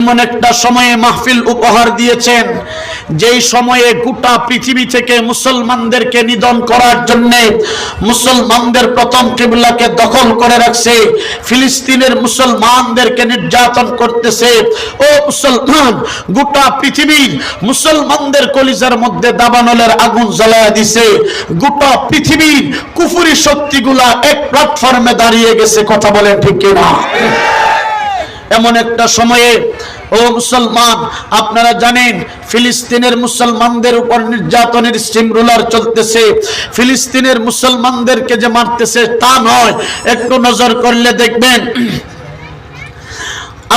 এমন একটা সময়ে মাহফিল উপহার দিয়েছেন যেই সময়ে গোটা পৃথিবী থেকে মুসলমানদেরকে নিধন করার জন্য মুসলমানদের প্রথম কিবলাকে দখল করে রাখছে, ফিলিস্তিনের মুসলমানদেরকে নির্যাতন করতেছে। ও মুসলমান, গোটা পৃথিবীর মুসলমানদের কলিজার মধ্যে দাবানলের আগুন জ্বালায় দিছে। গোটা পৃথিবীর কুফরি শক্তিগুলা এক প্ল্যাটফর্মে দাঁড়িয়ে গেছে। কথা বলেন ঠিক কিনা? এমন একটা সময়ে ও মুসলমান, আপনারা জানেন ফিলিস্তিনের মুসলমানদের উপর নির্যাতনের স্টিম রোলার চলতেছে। ফিলিস্তিনের মুসলমানদেরকে যে মারতেছে তা নয়, একটু নজর করলে দেখবেন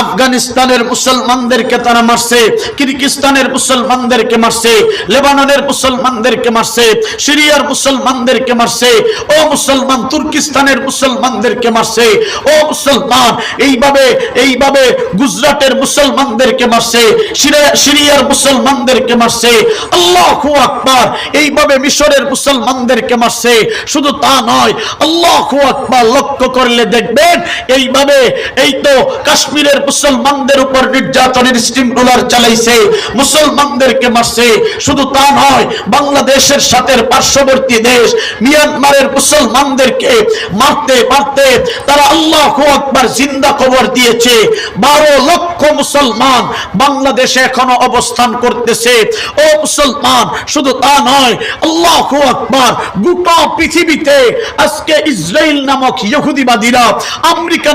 আফগানিস্তানের মুসলমানদেরকে তারা মারছে, কিরগিজস্তানের মুসলমানদেরকে মারছে, লেবাননের মুসলমানদেরকে মারছে, সিরিয়ার মুসলমানদেরকে মারছে। ও মুসলমান, তুর্কিস্তানের মুসলমানদেরকে মারছে। ও মুসলমান, এইভাবে গুজরাটের মুসলমানদেরকে মারছে, সিরিয়ার মুসলমানদেরকে মারছে। আল্লাহু আকবার, এইভাবে মিশরের মুসলমানদেরকে মারছে। শুধু তা নয়, আল্লাহু আকবার, লক্ষ্য করলে দেখবেন এইভাবে এই তো কাশ্মীরের মুসলমানদের উপর নির্যাতনের স্টিম রোলার চালাইছে, মুসলমানদেরকে মারছে। শুধু তা নয়, বাংলাদেশের সাথে পার্শ্ববর্তী দেশ মিয়ানমারের মুসলমানদেরকে মারতে মারতে তারা আল্লাহু আকবার জিন্দা কবর দিয়েছে। 12 লক্ষ মুসলমান বাংলাদেশে এখনো অবস্থান করতেছে। ও মুসলমান, শুধু তা নয়, আল্লাহু আকবার, গোটা পৃথিবীতে আজকে ইসরায়েল নামক ইহুদিবাদীরা, আমেরিকা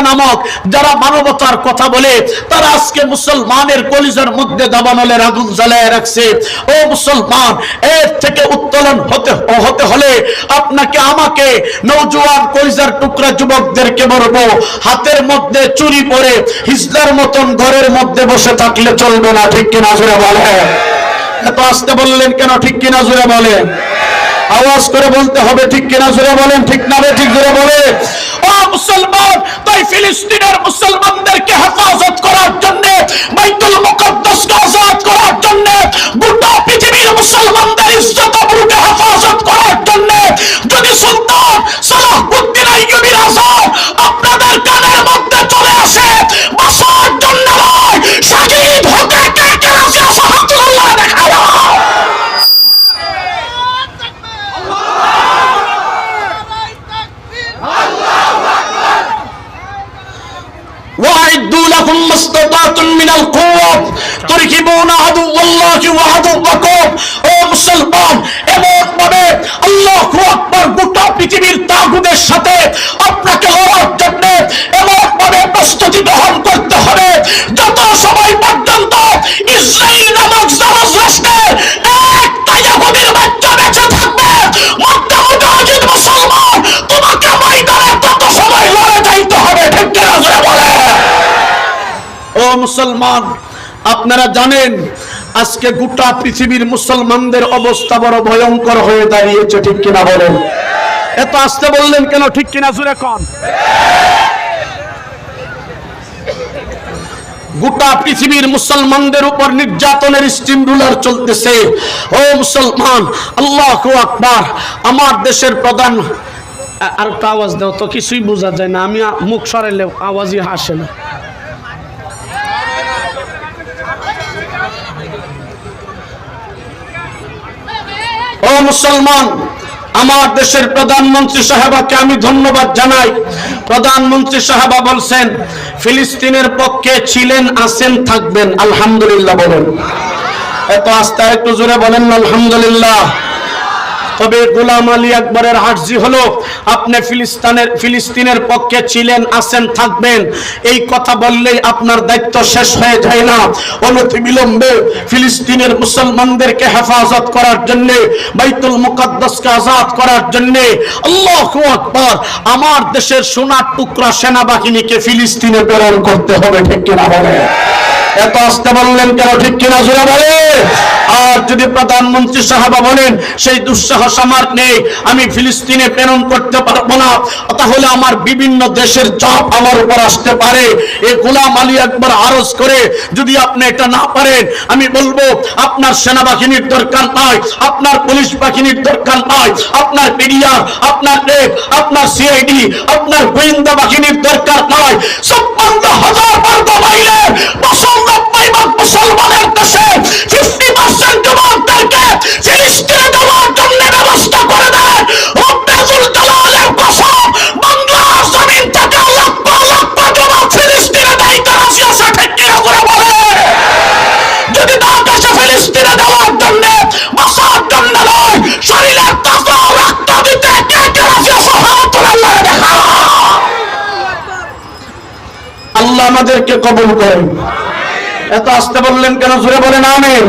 নামক যারা মানবতার কথা বলে, তারা আজকে মুসলমানের কলিজার মধ্যে দাবানলের আগুন জ্বালায় রাখছে। ও মুসলমান, এর থেকে উত্তোলন হতে হলে আপনাকে আমাকে, নওজোয়ান কলিজার টুকরা যুবকদেরকে বলবো, হাতের মধ্যে চুরি পরে হিজলার মতন ঘরের মধ্যে বসে থাকলে চলবে না। ঠিক কিনা জোরে বলে? এত আসতে বললেন কেন? ঠিক কিনা জোরে বলে? আওয়াজ করে বলতে হবে। ঠিক কিনা জোরে বলেন? ঠিক না রে? ঠিক জোরে বলে। ও মুসলমান, তাই ফিলিস্তিনের মুসলমানদেরকে হেফাজত করার জন্য, বাইতুল মুকাদ্দাসকে আযাদ করার জন্য, গোটা পৃথিবীর মুসলমানদের ইজ্জত আবরুকে হেফাজত করার জন্য যদি সুলতান সালাহুদ্দিন আইয়ুবীর আযান আপনাদের কানের মধ্যে চলে আসে, বাঁচার জন্য নয়, শহীদ হতে কে কে রাজি আছে? হাতুল্লাহ দেখায়। وَأَعِدُّوا لَهُم مَّا اسْتَطَعْتُم مِّنَ الْقُوَّةِ تُرْهِبُونَ عَدُوَّ اللَّهِ وَعَدُوَّكُمْ। ও মুসলমান, এমনভাবে আল্লাহু আকবার, গোটা পৃথিবীর তাগুতের সাথে আপনাকে লড়ার জন্য এমনভাবে প্রস্তুতি গ্রহণ করতে হবে যত সময় পর্যন্ত ইসরায়েল নামক জাহাজ রাষ্ট্রের একটা ইহুদির বাচ্চা বেঁচে থাকবে, মক্কা মুজাহিদ মুসলমান, তোমাকে ময়দানে তত সময় লড়ে যাইতে হবে। ঠিক কিনা জোরে বলে? ও মুসলমান, আপনারা জানেন আজকে গোটা পৃথিবীর মুসলমানদের অবস্থা বড় ভয়ঙ্কর হয়ে দাঁড়িয়েছে। ঠিক কিনা বলেন? এত আসতে বললেন কেন? ঠিক কিনা জোরে কোন? গোটা পৃথিবীর মুসলমানদের উপর নির্যাতনের স্টিম রুলার চলতেছে। ও মুসলমান, আল্লাহু আকবার, আমার দেশের প্রধান, আর একটা আওয়াজ দাও তো, কিছুই বোঝা যায় না, আমি মুখ সরাইলে আওয়াজই আসে না। ও মুসলমান, আমার দেশের প্রধানমন্ত্রী সাহেবাকে আমি ধন্যবাদ জানাই। প্রধানমন্ত্রী সাহেবা বলছেন ফিলিস্তিনের পক্ষে ছিলেন, আছেন, থাকবেন। আলহামদুলিল্লাহ বলেন। এত আস্তে একটু জোরে বলেন আলহামদুলিল্লাহ। তবে গোলাম আলী আকবরের আরজি হলো, আপনি ফিলিস্তিনের পক্ষে ছিলেন, আছেন, থাকবেন, এই কথা বললেই আপনার দায়িত্ব শেষ হয়ে যায় না। অনতিবিলম্বে ফিলিস্তিনের মুসলমানদেরকে হেফাজত করার জন্য, বাইতুল মুকাদ্দাসকে আযাদ করার জন্য, আল্লাহু আকবার, আমার দেশের সোনার টুকরা সেনাবাহিনীকে ফিলিস্তিনে প্রেরণ করতে হবে। ঠিক কিনা বলে? এত আসতে বললেন কেন, ঠিক কিনা জোরে বলে? আর যদি প্রধানমন্ত্রী সাহাবা বলেন সেই দুঃসাহস আমার নেই, আমি ফিলিস্তিনে প্রেরণ করতে পারবো না, তাহলে আমার বিভিন্ন দেশের চাপ আমার উপর আসতে পারে। এই গোলাম আলী একবার আরজ করে, যদি আপনি এটা না পারেন, আমি বলবো আপনার সেনাবাহিনীর দরকার নাই, আপনার পুলিশ বাহিনীর দরকার নাই, আপনার পিডিআর, আপনার রেড, আপনার সিআইডি, আপনার গোয়েন্দা বাহিনীর দরকার নাই। ৫৬,০০০ বর্গ মাইলে মুসলমানের দেশে 50% যুবকদেরকে ফিলিস্তিনে দেওয়ার জন্য ব্যবস্থা করে দেন। রব্বুল জালালের কসম, বাংলার জমিন থেকে লক্ষ লক্ষ যুবক ফিলিস্তিনে দায়িত্ব রাশি আছে, ঠিক কিনা করে বলে? যদি না দেশে ফিলিস্তিনে দেওয়ার জন্য, বাঁচার জন্য নয়, শরীরের তাজা রক্ত দিতে কে কে রাশি আছে? হাত তুলে আল্লাহকে দেখা। আল্লাহ আমাদেরকে কবুল করেন। এত আসতে বললেন কেন, জোরে বলেন আমিন।